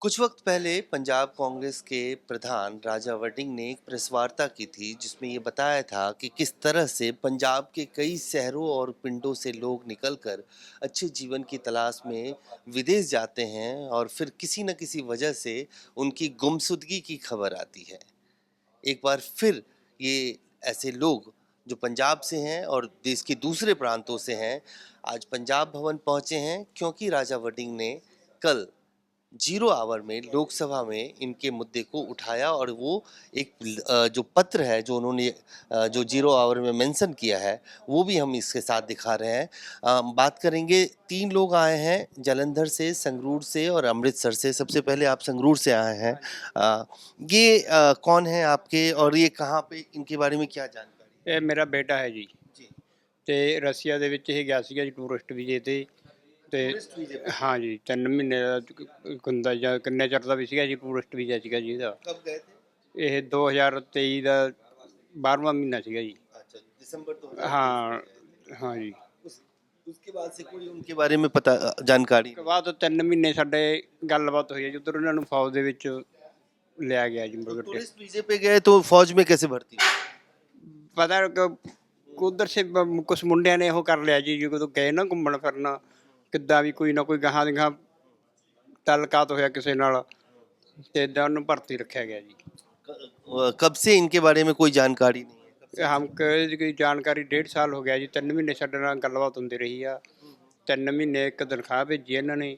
कुछ वक्त पहले पंजाब कांग्रेस के प्रधान राजा वड़िंग ने एक प्रेस वार्ता की थी जिसमें ये बताया था कि किस तरह से पंजाब के कई शहरों और पिंडों से लोग निकलकर अच्छे जीवन की तलाश में विदेश जाते हैं और फिर किसी न किसी वजह से उनकी गुमशुदगी की खबर आती है। एक बार फिर ये ऐसे लोग जो पंजाब से हैं और देश के दूसरे प्रांतों से हैं आज पंजाब भवन पहुंचे हैं क्योंकि राजा वड़िंग ने कल जीरो आवर में लोकसभा में इनके मुद्दे को उठाया और वो एक जो पत्र है जो उन्होंने जो जीरो आवर में मेंशन किया है वो भी हम इसके साथ दिखा रहे हैं। बात करेंगे, तीन लोग आए हैं जालंधर से, संगरूर से और अमृतसर से। सबसे पहले आप संगरूर से आए हैं। ये कौन है आपके और ये कहाँ पे, इनके बारे में क्या जानकारी? ਇਹ ਮੇਰਾ ਬੇਟਾ ਹੈ ਜੀ। जी। ਤੇ ਰਸ਼ੀਆ ਦੇ ਵਿੱਚ ਇਹ ਗਿਆ ਸੀਗਾ ਜੀ ਟੂਰਿਸਟ ਵੀਜ਼ੇ ਤੇ टूरिस्ट वीजे पे ਹਾਂ ਜੀ 3 ਮਹੀਨੇ ਦਾ ਹੁੰਦਾ ਜਾਂ ਕਿੰਨੇ ਚਿਰ ਦਾ ਵੀ ਸੀਗਾ ਜੀ ਟੂਰਿਸਟ ਵੀਜ਼ਾ ਸੀਗਾ ਜੀ ਇਹਦਾ। कब गए थे? ਇਹ 2023 ਦਾ 12ਵਾਂ ਮਹੀਨਾ ਸੀਗਾ जी। अच्छा, दिसंबर 2023 में ਹਾਂ गए थे। ਹਾਂ ਜੀ। उस उसके बाद से कोई उनके बारे में पता जानकारी ਉਸ ਤੋਂ नहीं? ਬਾਅਦ 3 ਮਹੀਨੇ ਸਾਡੇ ਗੱਲਬਾਤ ਹੋਈ ਹੈ ਜੀ, ਉੱਧਰ ਉਹਨਾਂ ਨੂੰ ਫੌਜ ਦੇ ਵਿੱਚ ਲਿਆ ਗਿਆ ਜੀ तो ਮੁਰਗਰ ਕੇ। टूरिस्ट वीजे पे गए तो फौज में कैसे भर्ती हुए? ਪਤਾ ਉਧਰ ਸੇ ਕੁਛ ਮੁੰਡਿਆਂ ਨੇ ਉਹ ਕਰ ਲਿਆ ਜੀ, ਜਦੋਂ ਗਏ ਨਾ ਘੁੰਮਣ ਫਿਰਨਾ ਕਿੱਦਾਂ ਵੀ ਕੋਈ ਨਾ ਕੋਈ ਗਾਹਾਂ ਦੀ ਗਾਹਾਂ ਤਾਲੁਕਾਤ ਹੋਇਆ ਕਿਸੇ ਨਾਲ ਤੇ ਏਦਾਂ ਉਹਨੂੰ ਭਰਤੀ ਰੱਖਿਆ ਗਿਆ ਜੀ। कब से इनके बारे में कोई जानकारी नहीं है? कब से? हमको इसकी जानकारी 1.5 साल हो गया जी। 3 ਮਹੀਨੇ ਸਾਡੇ ਨਾਲ ਗੱਲਬਾਤ ਹੁੰਦੀ ਰਹੀ ਆ। 3 ਮਹੀਨੇ ਇੱਕ ਤਨਖਾਹ ਭੇਜੀ ਇਹਨਾਂ ਨੇ।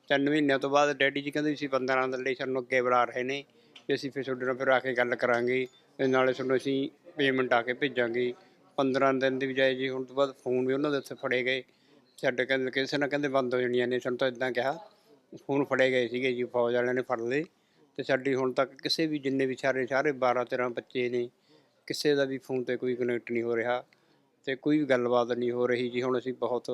3 ਮਹੀਨਿਆਂ ਤੋਂ ਬਾਅਦ ਡੈਡੀ ਜੀ ਕਹਿੰਦੇ ਸੀ 15 ਦਿਨ ਲਈ ਸਾਨੂੰ ਅੱਗੇ ਬੁਲਾ ਰਹੇ ਨੇ ਕਿ ਅਸੀਂ ਫਿਰ ਤੁਹਾਡੇ ਨਾਲ ਫਿਰ ਆ ਕੇ ਗੱਲ ਕਰਾਂਗੇ ਤੇ ਨਾਲੇ ਤੁਹਾਨੂੰ ਅਸੀਂ ਪੇਮੈਂਟ ਆ ਕੇ ਭੇਜਾਂਗੇ। 15 ਦਿਨ ਦੀ ਬਜਾਏ ਜੀ ਹੁਣ ਤੋਂ ਬਾਅਦ ਫੋਨ ਵੀ ਉਹਨਾਂ ਦੇ ਉੱਤੇ ਫੜੇ ਗਏ। ਸਾਡੇ ਕਹਿੰਦੇ ਕਿਸੇ ਨਾਲ ਕਹਿੰਦੇ ਬੰਦ ਹੋ ਜਾਣੀਆਂ ਨੇ, ਸਾਨੂੰ ਤਾਂ ਇੱਦਾਂ ਕਿਹਾ। ਫੋਨ ਫੜੇ ਗਏ ਸੀਗੇ ਜੀ, ਫੌਜ ਵਾਲਿਆਂ ਨੇ ਫੜ ਲਏ ਤੇ ਸਾਡੀ ਹੁਣ ਤੱਕ ਕਿਸੇ ਵੀ ਜਿੰਨੇ ਵੀ ਸਾਰੇ 12-13 ਬੱਚੇ ਨੇ ਕਿਸੇ ਦਾ ਵੀ ਫੋਨ 'ਤੇ ਕੋਈ ਕਨੈਕਟ ਨਹੀਂ ਹੋ ਰਿਹਾ ਤੇ ਕੋਈ ਵੀ ਗੱਲਬਾਤ ਨਹੀਂ ਹੋ ਰਹੀ ਜੀ। ਹੁਣ ਅਸੀਂ ਬਹੁਤ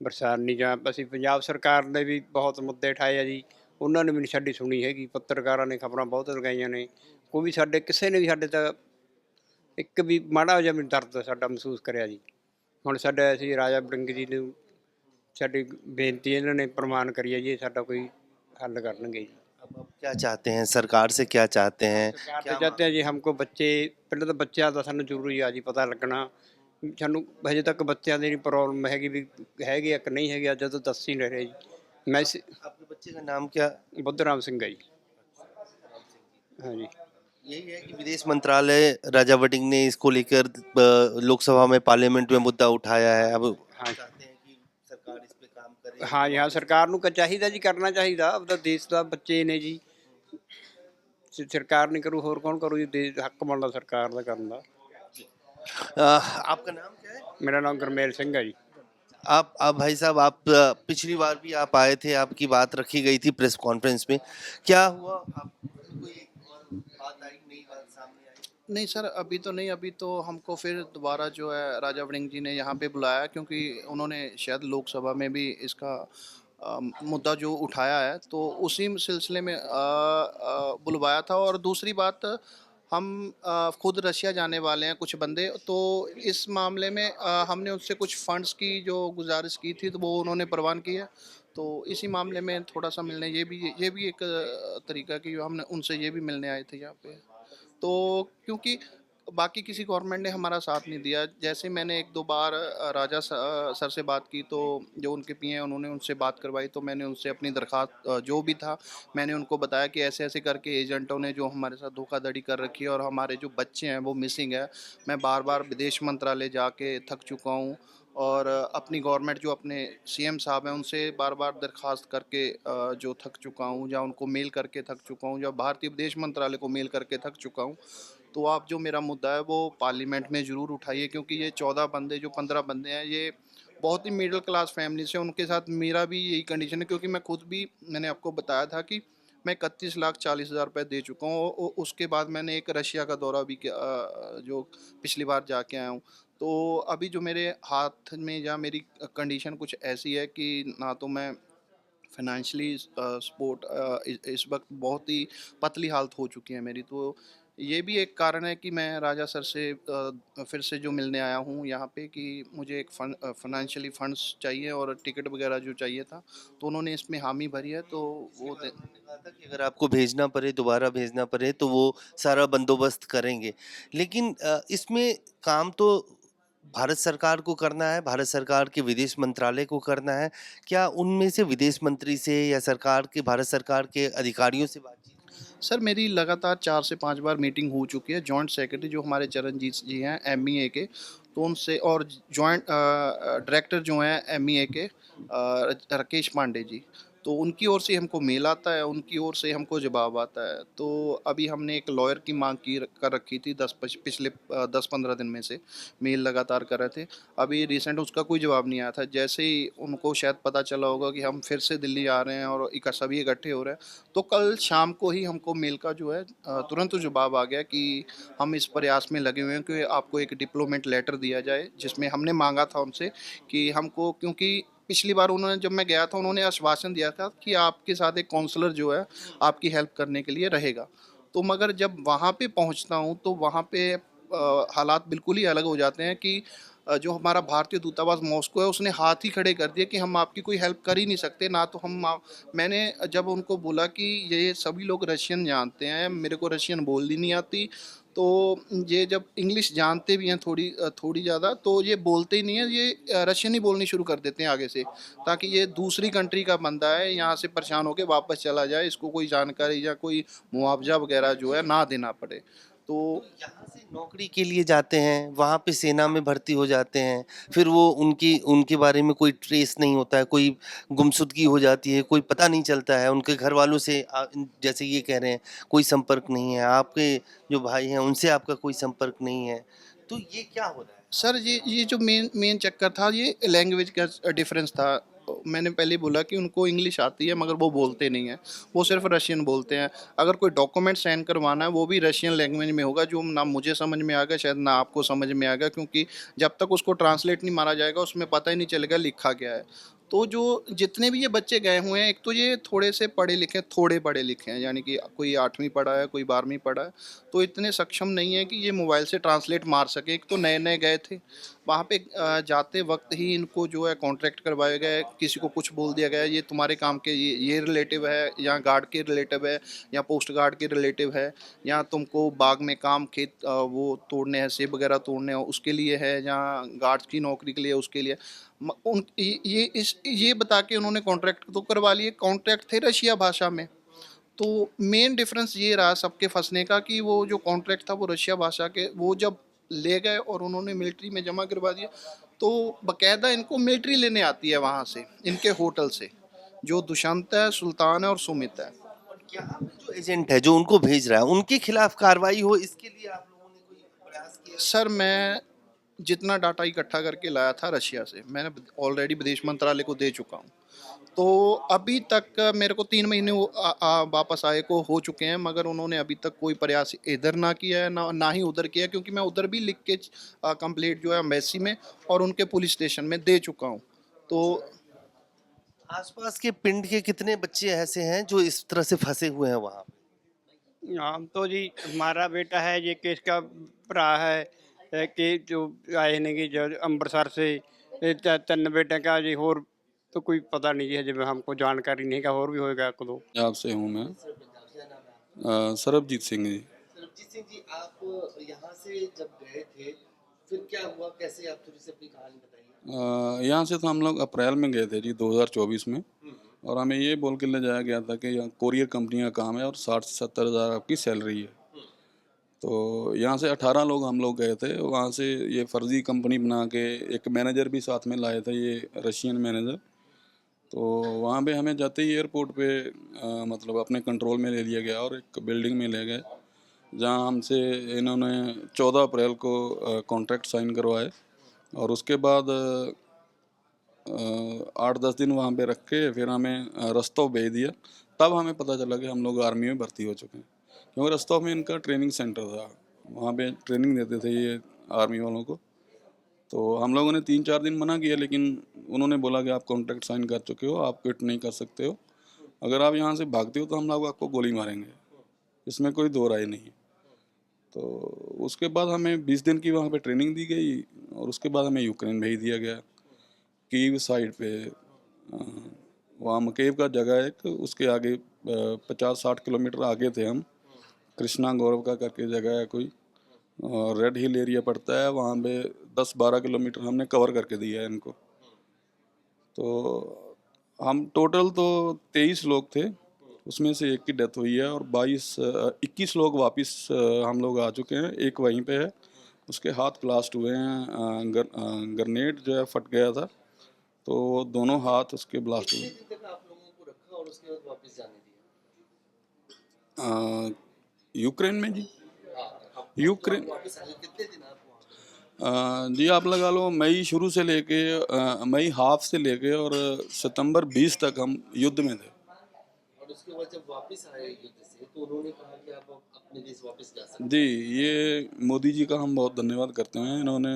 ਪਰੇਸ਼ਾਨੀ ਜਾਂ ਅਸੀਂ ਪੰਜਾਬ ਸਰਕਾਰ ਨੇ ਵੀ ਬਹੁਤ ਮੁੱਦੇ ਉਠਾਏ ਆ ਜੀ, ਉਹਨਾਂ ਨੇ ਵੀ ਨਹੀਂ ਸਾਡੀ ਸੁਣੀ ਹੈਗੀ। ਪੱਤਰਕਾਰਾਂ ਨੇ ਖਬਰਾਂ ਬਹੁਤ ਲਗਾਈਆਂ ਨੇ, ਕੋਈ ਵੀ ਸਾਡੇ ਕਿਸੇ ਨੇ ਵੀ ਸਾਡੇ ਤਾਂ ਇੱਕ ਵੀ ਮਾੜਾ ਜਿਹਾ ਵੀ ਦਰਦ ਸਾਡਾ ਮਹਿਸੂਸ ਕਰਿਆ ਜੀ। ਹੁਣ ਸਾਡਾ ਅਸੀਂ ਰਾਜਾ ਵੜਿੰਗ ਜੀ ਨੂੰ ਸਾਡੀ ਬੇਨਤੀ ਇਹਨਾਂ ਨੇ ਪ੍ਰਵਾਨ ਕਰੀ ਹੈ ਜੀ, ਇਹ ਸਾਡਾ ਕੋਈ हल करनगे जी। अब आप क्या चाहते हैं, सरकार से क्या चाहते हैं? सरकार क्या से चाहते हैं जी हमको बच्चे पहले तो बच्चों का सानू जरूरी आ जी पता लगना। सानू हजे तक बच्चों की प्रॉब्लम हैगी भी हैगी या कि नहीं हैगी, अज तो दस ही नहीं रहे जी। मैं आपके बच्चे का नाम क्या? बुद्ध राम सिंह है जी। हाँ जी। यही है कि विदेश मंत्रालय राजा वड़िंग ने इसको लेकर लोकसभा में, पार्लियामेंट में मुद्दा उठाया है। अब हाँ चाहते हैं कि सरकार इस पे काम करे। हाँ जी। हाँ सरकार नूं चाहिए जी, करना चाहिए। अब तो देश का बच्चे ने जी, सरकार नहीं करू होर कौन करू जी। देश हक बनता सरकार का करन दा। आपका नाम क्या है? मेरा नाम गुरमेल सिंह है जी। आप भाई साहब, आप पिछली बार भी आप आए थे, आपकी बात रखी गई थी प्रेस कॉन्फ्रेंस में, क्या हुआ? आप कोई और बात आई, नई बात सामने आई? नहीं सर, अभी तो नहीं। अभी तो हमको फिर दोबारा जो है राजा वड़िंग जी ने यहाँ पे बुलाया, क्योंकि उन्होंने शायद लोकसभा में भी इसका मुद्दा जो उठाया है तो उसी सिलसिले में बुलवाया था। और दूसरी बात, हम खुद रशिया जाने वाले हैं कुछ बंदे, तो इस मामले में हमने उससे कुछ फंड्स की जो गुजारिश की थी तो वो उन्होंने प्रवान की है। तो इसी मामले में थोड़ा सा मिलने, ये भी एक तरीका कि हमने उनसे ये भी मिलने आए थे यहाँ पे। तो क्योंकि बाकी किसी गवर्नमेंट ने हमारा साथ नहीं दिया। जैसे मैंने एक दो बार सर से बात की, तो जो उनके पीए हैं उन्होंने उनसे बात करवाई, तो मैंने उनसे अपनी दरख्वास्त जो भी था मैंने उनको बताया कि ऐसे ऐसे करके एजेंटों ने जो हमारे साथ धोखाधड़ी कर रखी है और हमारे जो बच्चे हैं वो मिसिंग है। मैं बार बार विदेश मंत्रालय जाके थक चुका हूँ और अपनी गवर्नमेंट जो अपने सीएम साहब हैं उनसे बार बार दरख्वास्त करके जो थक चुका हूँ, या उनको मेल करके थक चुका हूँ, या भारतीय विदेश मंत्रालय को मेल करके थक चुका हूँ। तो आप जो मेरा मुद्दा है वो पार्लियामेंट में ज़रूर उठाइए, क्योंकि ये 14 बंदे, जो 15 बंदे हैं, ये बहुत ही मिडिल क्लास फैमिली से, उनके साथ मेरा भी यही कंडीशन है। क्योंकि मैं खुद भी, मैंने आपको बताया था कि मैं 31,40,000 रुपये दे चुका हूँ। उसके बाद मैंने एक रशिया का दौरा भी किया, जो पिछली बार जाके आया हूँ। तो अभी जो मेरे हाथ में या मेरी कंडीशन कुछ ऐसी है कि ना तो मैं फाइनेंशियली सपोर्ट, इस वक्त बहुत ही पतली हालत हो चुकी है मेरी। तो ये भी एक कारण है कि मैं राजा सर से फिर से जो मिलने आया हूँ यहाँ पे, कि मुझे एक फाइनेंशियली फंड्स चाहिए और टिकट वगैरह जो चाहिए था, तो उन्होंने इसमें हामी भरी है, तो वो उन्होंने कहा था कि अगर आपको भेजना पड़े, दोबारा भेजना पड़े तो वो सारा बंदोबस्त करेंगे। लेकिन इसमें काम तो भारत सरकार को करना है, भारत सरकार के विदेश मंत्रालय को करना है। क्या उनमें से विदेश मंत्री से या सरकार के भारत सरकार के अधिकारियों से बातचीत हुई है? सर मेरी लगातार 4 से 5 बार मीटिंग हो चुकी है। जॉइंट सेक्रेटरी जो हमारे चरणजीत जी हैं एमईए के, तो उनसे, और जॉइंट डायरेक्टर जो हैं एमईए के राकेश पांडे जी, तो उनकी ओर से हमको मेल आता है, उनकी ओर से हमको जवाब आता है। तो अभी हमने एक लॉयर की मांग की कर रखी थी, पिछले 10-15 दिन में से मेल लगातार कर रहे थे। अभी रिसेंट उसका कोई जवाब नहीं आया था। जैसे ही उनको शायद पता चला होगा कि हम फिर से दिल्ली आ रहे हैं और सभी इकट्ठे हो रहे हैं, तो कल शाम को ही हमको मेल का जो है तुरंत जवाब आ गया कि हम इस प्रयास में लगे हुए हैं कि आपको एक डिप्लोमेट लेटर दिया जाए, जिसमें हमने मांगा था उनसे कि हमको, क्योंकि पिछली बार उन्होंने, जब मैं गया था, उन्होंने आश्वासन दिया था कि आपके साथ एक काउंसलर जो है आपकी हेल्प करने के लिए रहेगा। तो मगर जब वहाँ पे पहुँचता हूँ तो वहाँ पे हालात बिल्कुल ही अलग हो जाते हैं कि जो हमारा भारतीय दूतावास मॉस्को है उसने हाथ ही खड़े कर दिए कि हम आपकी कोई हेल्प कर ही नहीं सकते, ना तो हम मैंने जब उनको बोला कि ये सभी लोग रशियन जानते हैं, मेरे को रशियन बोलनी नहीं आती, तो ये जब इंग्लिश जानते भी हैं थोड़ी थोड़ी ज़्यादा, तो ये बोलते ही नहीं है, ये रशियन ही बोलनी शुरू कर देते हैं आगे से, ताकि ये दूसरी कंट्री का बंदा है, यहाँ से परेशान होकर वापस चला जाए, इसको कोई जानकारी या कोई मुआवजा वगैरह जो है ना देना पड़े। तो तो यहाँ से नौकरी के लिए जाते हैं, वहाँ पे सेना में भर्ती हो जाते हैं, फिर वो उनकी उनके बारे में कोई ट्रेस नहीं होता है, कोई गुमशुदगी हो जाती है, कोई पता नहीं चलता है, उनके घर वालों से जैसे ये कह रहे हैं कोई संपर्क नहीं है, आपके जो भाई हैं उनसे आपका कोई संपर्क नहीं है, तो ये क्या हो रहा है? सर ये जो मेन मेन चक्कर था, ये लैंग्वेज का डिफरेंस था। मैंने पहले बोला कि उनको इंग्लिश आती है मगर वो बोलते नहीं हैं, वो सिर्फ रशियन बोलते हैं। अगर कोई डॉक्यूमेंट साइन करवाना है वो भी रशियन लैंग्वेज में होगा, जो ना मुझे समझ में आएगा, शायद ना आपको समझ में आएगा, क्योंकि जब तक उसको ट्रांसलेट नहीं मारा जाएगा उसमें पता ही नहीं चलेगा लिखा क्या है। तो जो जितने भी ये बच्चे गए हुए हैं, एक तो ये थोड़े से पढ़े लिखे, थोड़े पढ़े लिखे हैं, यानी कि कोई 8वीं पढ़ा है, कोई 12वीं पढ़ा है, तो इतने सक्षम नहीं है कि ये मोबाइल से ट्रांसलेट मार सके। एक तो नए नए गए थे, वहाँ पे जाते वक्त ही इनको जो है कॉन्ट्रैक्ट करवाया गया है, किसी को कुछ बोल दिया गया है, ये तुम्हारे काम के ये रिलेटिव है, या गार्ड के रिलेटिव है, या पोस्ट गार्ड के रिलेटिव है, या तुमको बाग में काम, खेत वो तोड़ने हैं, सेब वगैरह तोड़ने हैं उसके लिए है, या गार्ड्स की नौकरी के लिए उसके लिए। ये बता के उन्होंने कॉन्ट्रैक्ट तो करवा लिए, कॉन्ट्रैक्ट थे रशिया भाषा में। तो मेन डिफरेंस ये रहा सबके फंसने का, कि वो जो कॉन्ट्रैक्ट था वो रशिया भाषा के, वो जब ले गए और उन्होंने मिलिट्री में जमा करवा दिया, तो बकायदा इनको मिलिट्री लेने आती है वहाँ से, इनके होटल से, जो दुष्यंत है, सुल्तान है और सुमित है। और यहाँ पे जो एजेंट है जो उनको भेज रहा है उनके खिलाफ कार्रवाई हो, इसके लिए आप लोगों ने कोई प्रयास किया? सर मैं जितना डाटा इकट्ठा करके लाया था रशिया से, मैंने ऑलरेडी विदेश मंत्रालय को दे चुका हूँ। तो अभी तक मेरे को 3 महीने वापस आए को हो चुके हैं, मगर उन्होंने अभी तक कोई प्रयास इधर ना किया है, ना ही उधर किया है, क्योंकि मैं उधर भी लिख के कंप्लीट जो है एम्बेसी में और उनके पुलिस स्टेशन में दे चुका हूँ। तो आसपास के पिंड के कितने बच्चे ऐसे हैं जो इस तरह से फंसे हुए हैं वहाँ पे? हम तो जी, हमारा बेटा है ये, केस का भरा है कि जो आए ने कि जो ਅੰਮ੍ਰਿਤਸਰ से ਤਿੰਨ बेटे का जी, होर तो कोई पता नहीं जी, हजे हमको जानकारी नहीं का, और भी होएगा एक दो। पंजाब से हूँ मैं। सर पंजाब से, क्या नाम है आपका? सरबजीत सिंह जी। सरबजीत सिंह जी, आप यहाँ से जब गए थे फिर क्या हुआ, कैसे, आप थोड़ी सी अपनी कहानी बताइए। यहाँ से तो हम लोग अप्रैल में गए थे जी 2024 में, और हमें ये बोल के ले जाया गया था कि यहाँ कोरियर कंपनी का काम है और 60 से 70 हज़ार आपकी सैलरी है। तो यहाँ से 18 लोग हम लोग गए थे। वहाँ से ये फर्जी कंपनी बना के एक मैनेजर भी साथ में लाए थे, ये रशियन मैनेजर। तो वहाँ पे हमें जाते ही एयरपोर्ट पे मतलब अपने कंट्रोल में ले लिया गया और एक बिल्डिंग में ले गए, जहाँ हमसे इन्होंने 14 अप्रैल को कॉन्ट्रैक्ट साइन करवाए, और उसके बाद 8-10 दिन वहाँ पे रख के फिर हमें रस्तों भेज दिया। तब हमें पता चला कि हम लोग आर्मी में भर्ती हो चुके हैं, क्योंकि रस्तों में इनका ट्रेनिंग सेंटर था, वहाँ पे ट्रेनिंग देते थे ये आर्मी वालों को। तो हम लोगों ने 3-4 दिन मना किया, लेकिन उन्होंने बोला कि आप कॉन्ट्रैक्ट साइन कर चुके हो, आप क्विट नहीं कर सकते हो, अगर आप यहाँ से भागते हो तो हम लोग आपको गोली मारेंगे, इसमें कोई दो राय नहीं है। तो उसके बाद हमें 20 दिन की वहाँ पे ट्रेनिंग दी गई और उसके बाद हमें यूक्रेन भेज दिया गया, कीव साइड पे। वहाँ मकेव का जगह है एक, उसके आगे 50-60 किलोमीटर आगे थे हम। कृष्णा गौरव का करके जगह है कोई, और रेड हिल एरिया पड़ता है वहाँ पे। 10-12 किलोमीटर हमने कवर करके दिया है इनको। तो हम टोटल तो 23 लोग थे, उसमें से एक की डेथ हुई है और 21 लोग वापस हम लोग आ चुके हैं। एक वहीं पे है, उसके हाथ ब्लास्ट हुए हैं, ग्रेनेड जो है फट गया था, तो दोनों हाथ उसके ब्लास्ट हुए। कितने दिन तक आप लोगों को रखा और उसके बाद वापस जाने यूक्रेन में जी, दिया? आप यूक्रेन वापस आए कितने दिन आप वहाँ जी आप लगा लो मई शुरू से लेके मई हाफ से लेके और सितंबर 20 तक हम युद्ध में थे। और उसके बाद जब वापस आए युद्ध से तो उन्होंने कहा कि आप अब अपने देश वापस जा सकते जी, ये मोदी जी का हम बहुत धन्यवाद करते हैं। इन्होंने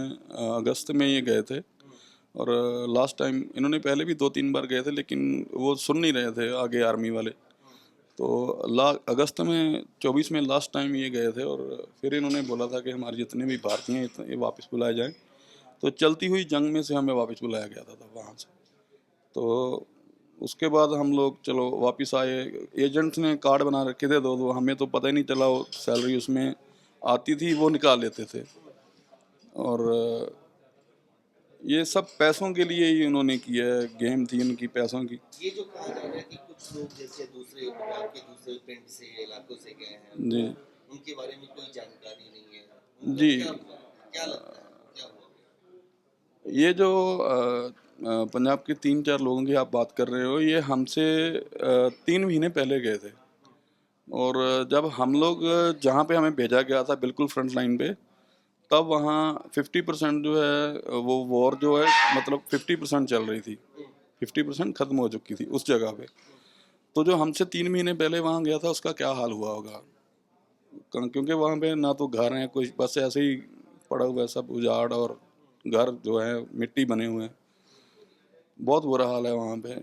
अगस्त में ये गए थे और लास्ट टाइम इन्होंने पहले भी 2-3 बार गए थे, लेकिन वो सुन नहीं रहे थे आगे आर्मी वाले। तो अगस्त में 24 में लास्ट टाइम ये गए थे और फिर इन्होंने बोला था कि हमारे जितने भी भारतीय हैं ये वापस बुलाए जाएं। तो चलती हुई जंग में से हमें वापस बुलाया गया था वहाँ से। तो उसके बाद हम लोग चलो वापस आए। एजेंट्स ने कार्ड बना रखे थे तो हमें तो पता ही नहीं चला, वो सैलरी उसमें आती थी वो निकाल लेते थे। और ये सब पैसों के लिए ही उन्होंने किया है, गेम थी उनकी पैसों की। ये जो कहा जा रहा है कि कुछ लोग जैसे दूसरे पंजाब के दूसरे पिंड से इलाकों से गए हैं जी तो उनके बारे में कोई जानकारी नहीं है, उनका जी, क्या हुआ? क्या लगता है क्या हुआ? ये जो पंजाब के 3-4 लोगों की आप बात कर रहे हो, ये हमसे 3 महीने पहले गए थे। और जब हम लोग जहाँ पे हमें भेजा गया था बिल्कुल फ्रंट लाइन पे, तब वहाँ 50% जो है वो वॉर जो है मतलब 50% चल रही थी, 50% ख़त्म हो चुकी थी उस जगह पे। तो जो हमसे 3 महीने पहले वहाँ गया था उसका क्या हाल हुआ होगा, क्योंकि वहाँ पे ना तो घर हैं कुछ, बस ऐसे ही पड़ा हुआ है सब उजाड़, और घर जो है मिट्टी बने हुए हैं। बहुत बुरा हाल है वहाँ पे,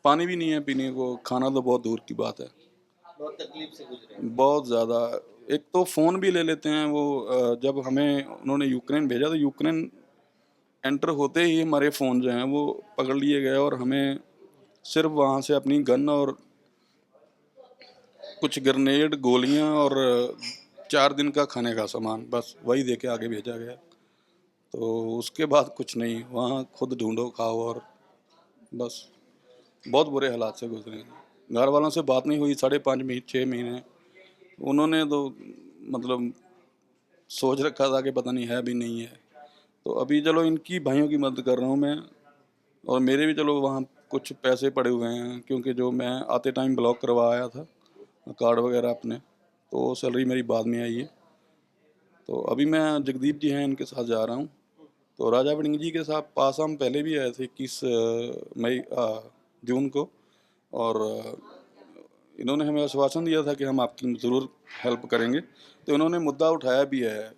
पानी भी नहीं है पीने को, खाना तो बहुत दूर की बात है। बहुत तकलीफ से गुजरे हैं। बहुत ज़्यादा। एक तो फ़ोन भी ले लेते हैं वो, जब हमें उन्होंने यूक्रेन भेजा तो यूक्रेन एंटर होते ही हमारे फ़ोन जो हैं वो पकड़ लिए गए और हमें सिर्फ वहाँ से अपनी गन और कुछ ग्रेनेड, गोलियाँ और 4 दिन का खाने का सामान, बस वही दे के आगे भेजा गया। तो उसके बाद कुछ नहीं, वहाँ खुद ढूंढो खाओ और बस बहुत बुरे हालात से गुजरे हैं। घर वालों से बात नहीं हुई 5.5 महीने 6 महीने। उन्होंने तो मतलब सोच रखा था कि पता नहीं है भी नहीं है। तो अभी चलो इनकी भाइयों की मदद कर रहा हूँ मैं, और मेरे भी चलो वहाँ कुछ पैसे पड़े हुए हैं, क्योंकि जो मैं आते टाइम ब्लॉक करवाया था कार्ड वगैरह अपने, तो सैलरी मेरी बाद में आई है। तो अभी मैं जगदीप जी हैं इनके साथ जा रहा हूँ। तो राजा वड़िंग जी के साथ पास हम पहले भी आए थे 21 जून को, और इन्होंने हमें आश्वासन दिया था कि हम आपकी ज़रूर हेल्प करेंगे, तो इन्होंने मुद्दा उठाया भी है।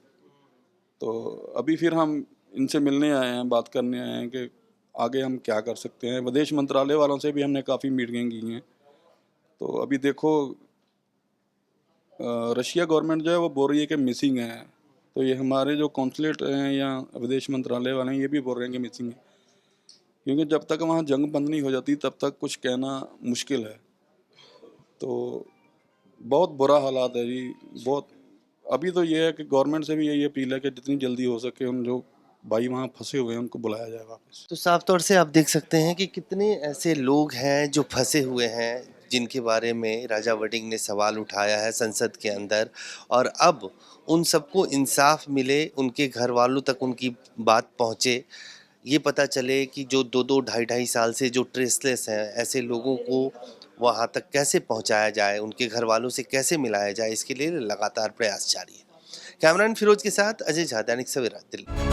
तो अभी फिर हम इनसे मिलने आए हैं, बात करने आए हैं कि आगे हम क्या कर सकते हैं। विदेश मंत्रालय वालों से भी हमने काफ़ी मीटिंग की हैं। तो अभी देखो रशिया गवर्नमेंट जो है वो बोल रही है कि मिसिंग है, तो ये हमारे जो कॉन्सुलेट हैं या विदेश मंत्रालय वाले हैं ये भी बोल रहे हैं कि मिसिंग है, क्योंकि जब तक वहाँ जंग बंद नहीं हो जाती तब तक कुछ कहना मुश्किल है। तो बहुत बुरा हालात है जी, बहुत। अभी तो ये है कि गवर्नमेंट से भी यही अपील है कि जितनी जल्दी हो सके उन जो भाई वहाँ फंसे हुए हैं उनको बुलाया जाए वापस। तो साफ तौर से आप देख सकते हैं कि कितने ऐसे लोग हैं जो फंसे हुए हैं जिनके बारे में राजा वड़िंग ने सवाल उठाया है संसद के अंदर, और अब उन सबको इंसाफ मिले, उनके घर वालों तक उनकी बात पहुंचे, ये पता चले कि जो 2-2 ढाई-ढाई साल से जो ट्रेसलेस हैं ऐसे लोगों को वहां तक कैसे पहुंचाया जाए, उनके घर वालों से कैसे मिलाया जाए, इसके लिए लगातार प्रयास जारी है। कैमरामैन फिरोज के साथ अजय झा, दैनिक सवेरा, दिल्ली।